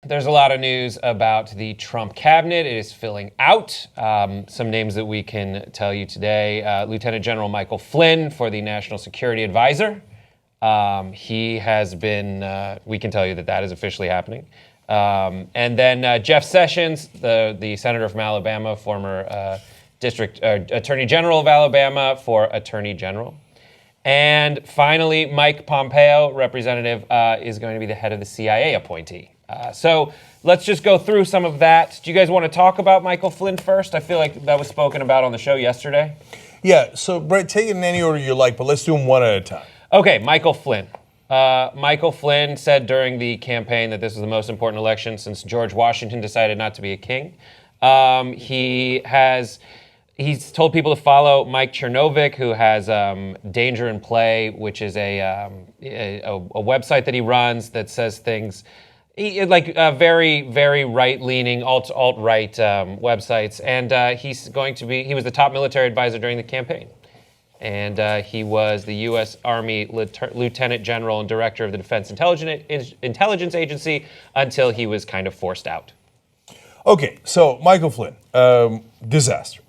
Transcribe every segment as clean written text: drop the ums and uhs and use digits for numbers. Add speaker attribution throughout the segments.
Speaker 1: there's a lot of news about the Trump cabinet. It is filling out. Some names that we can tell you today. Lieutenant General Michael Flynn for the National Security Advisor. He has been, we can tell you that that is officially happening. And then Jeff Sessions, the senator from Alabama, former district attorney general of Alabama for attorney general. And finally, Mike Pompeo, representative, is going to be the head of the CIA appointee. So let's just go through some of that. Do you guys want to talk about Michael Flynn first? I feel like that was spoken about on the show yesterday.
Speaker 2: Yeah, so Brett, take it in any order you like, but let's do them one at a time. Okay,
Speaker 1: Michael Flynn. Michael Flynn said during the campaign that this was the most important election since George Washington decided not to be a king. He's told people to follow Mike Chernovic, who has Danger in Play, which is a website that he runs that says things like very, very right-leaning, alt-right websites. And he was the top military advisor during the campaign. And he was the U.S. Army Lieutenant General and Director of the Defense Intelligence Agency until he was kind of forced out.
Speaker 2: Okay, so Michael Flynn, disaster.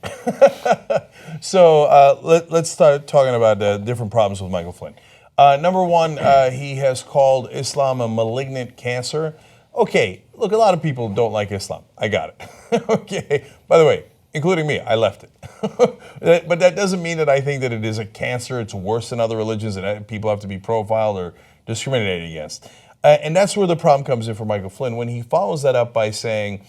Speaker 2: So let's start talking about different problems with Michael Flynn. Number one, he has called Islam a malignant cancer. Okay, look, a lot of people don't like Islam. I got it. Okay, by the way, including me, I left it. But that doesn't mean that I think that it is a cancer. It's worse than other religions and people have to be profiled or discriminated against. And that's where the problem comes in for Michael Flynn when he follows that up by saying,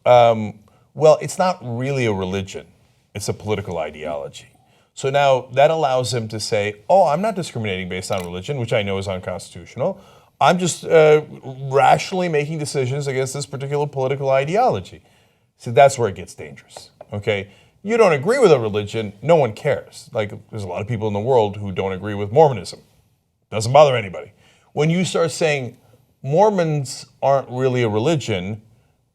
Speaker 2: well, it's not really a religion. It's a political ideology. So now that allows him to say, oh, I'm not discriminating based on religion, which I know is unconstitutional. I'm just rationally making decisions against this particular political ideology. So that's where it gets dangerous. Okay, you don't agree with a religion, no one cares. Like, there's a lot of people in the world who don't agree with Mormonism. Doesn't bother anybody. When you start saying Mormons aren't really a religion,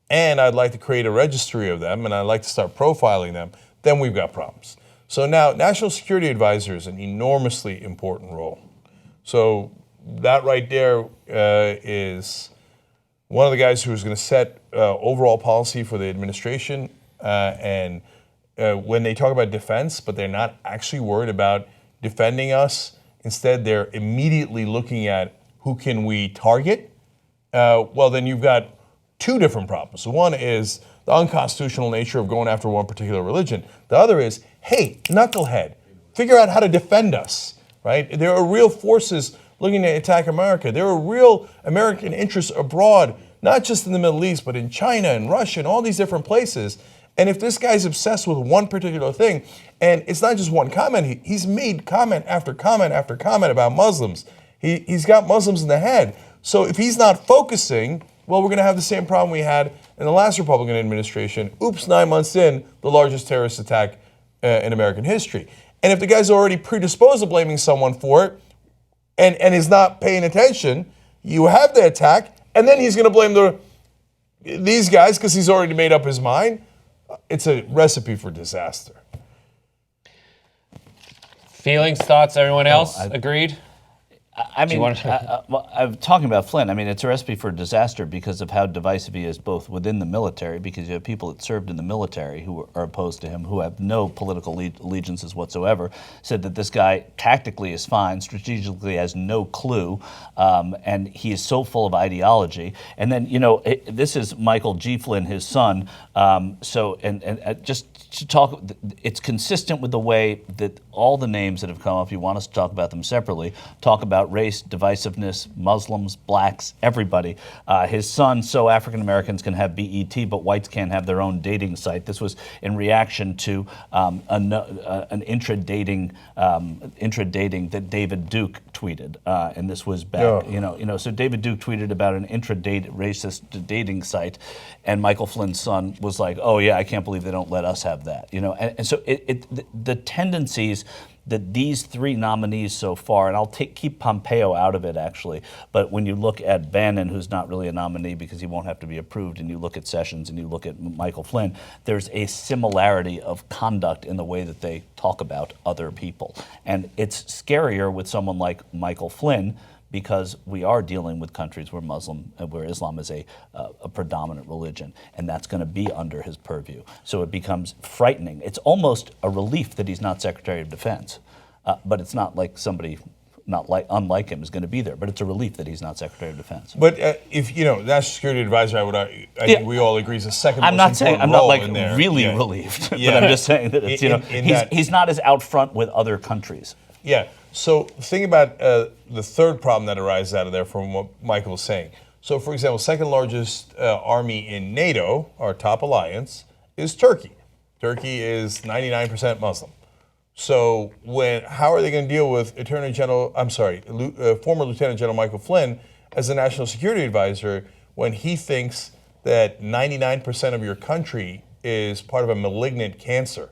Speaker 2: and I'd like to create a registry of them, and I'd like to start profiling them, then we've got problems. So now, National Security Advisor is an enormously important role. So that right there is one of the guys who's going to set overall policy for the administration. And when they talk about defense, but they're not actually worried about defending us, instead they're immediately looking at who can we target, well then you've got two different problems. One is the unconstitutional nature of going after one particular religion. The other is, hey, knucklehead, figure out how to defend us, right? There are real forces looking to attack America. There are real American interests abroad, not just in the Middle East, but in China and Russia and all these different places. And if this guy's obsessed with one particular thing, and it's not just one comment, he's made comment after comment after comment about Muslims. He's got Muslims in the head. So if he's not focusing, well, we're going to have the same problem we had in the last Republican administration. Oops, 9 months in, the largest terrorist attack in American history. And if the guy's already predisposed to blaming someone for it and is not paying attention, you have the attack, and then he's going to blame these guys because he's already made up his mind. It's a recipe for disaster.
Speaker 1: Feelings, thoughts, everyone else? Agreed?
Speaker 3: I mean, I'm talking about Flynn. I mean, it's a recipe for disaster because of how divisive he is both within the military, because you have people that served in the military who are opposed to him, who have no political allegiances whatsoever, said that this guy tactically is fine, strategically has no clue, and he is so full of ideology. And then, you know, this is Michael G. Flynn, his son, just to talk, it's consistent with the way that all the names that have come up, if you want us to talk about them separately, talk about race, divisiveness, Muslims, blacks, everybody. His son, so African Americans can have BET, but whites can't have their own dating site. This was in reaction to an intra-dating that David Duke tweeted, and this was back, so David Duke tweeted about an intra-date racist dating site, and Michael Flynn's son was like, oh yeah, I can't believe they don't let us have that, and so the tendencies that these three nominees so far, and I'll keep Pompeo out of it actually, but when you look at Bannon, who's not really a nominee because he won't have to be approved, and you look at Sessions and you look at Michael Flynn, there's a similarity of conduct in the way that they talk about other people. And it's scarier with someone like Michael Flynn because we are dealing with countries where where Islam is a predominant religion, and that's going to be under his purview. So it becomes frightening. It's almost a relief that he's not Secretary of Defense, but it's not like somebody unlike him is going to be there. But it's a relief that he's not Secretary of Defense.
Speaker 2: But if National Security Advisor, I think we all agree is the second
Speaker 3: I'm
Speaker 2: most
Speaker 3: not saying
Speaker 2: important
Speaker 3: I'm not
Speaker 2: role
Speaker 3: like
Speaker 2: in there.
Speaker 3: really relieved, but I'm just saying that it's, he's not as out front with other countries.
Speaker 2: Yeah. So think about the third problem that arises out of there from what Michael was saying. So, for example, second largest army in NATO, our top alliance, is Turkey. Turkey is 99% Muslim. So how are they going to deal with former Lieutenant General Michael Flynn as the National Security Advisor when he thinks that 99% of your country is part of a malignant cancer?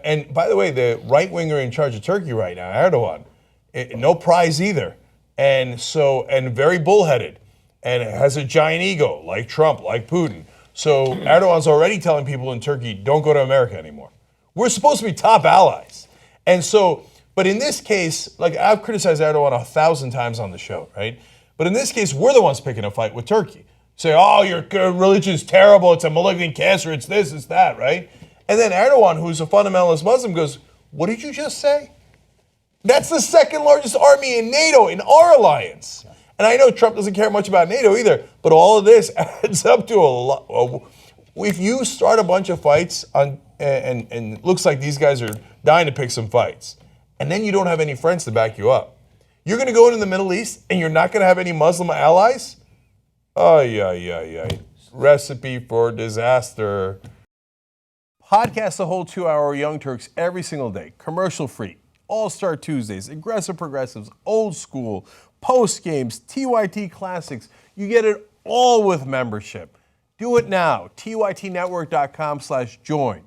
Speaker 2: And by the way, the right-winger in charge of Turkey right now, Erdogan, no prize either. And very bullheaded, and has a giant ego, like Trump, like Putin. So Erdogan's already telling people in Turkey, don't go to America anymore. We're supposed to be top allies. And so, but in this case, like I've criticized Erdogan 1,000 times on the show, right? But in this case, we're the ones picking a fight with Turkey. Say, oh, your religion's terrible, it's a malignant cancer, it's this, it's that, right? And then Erdogan, who's a fundamentalist Muslim, goes, what did you just say? That's the second largest army in NATO, in our alliance. And I know Trump doesn't care much about NATO either, but all of this adds up to a lot. If you start a bunch of fights and it looks like these guys are dying to pick some fights, and then you don't have any friends to back you up, you're going to go into the Middle East and you're not going to have any Muslim allies? Recipe for disaster. Podcast the whole 2-hour Young Turks every single day, commercial-free. All-Star Tuesdays, Aggressive Progressives, Old School, Post Games, TYT Classics. You get it all with membership. Do it now. TYTnetwork.com/join.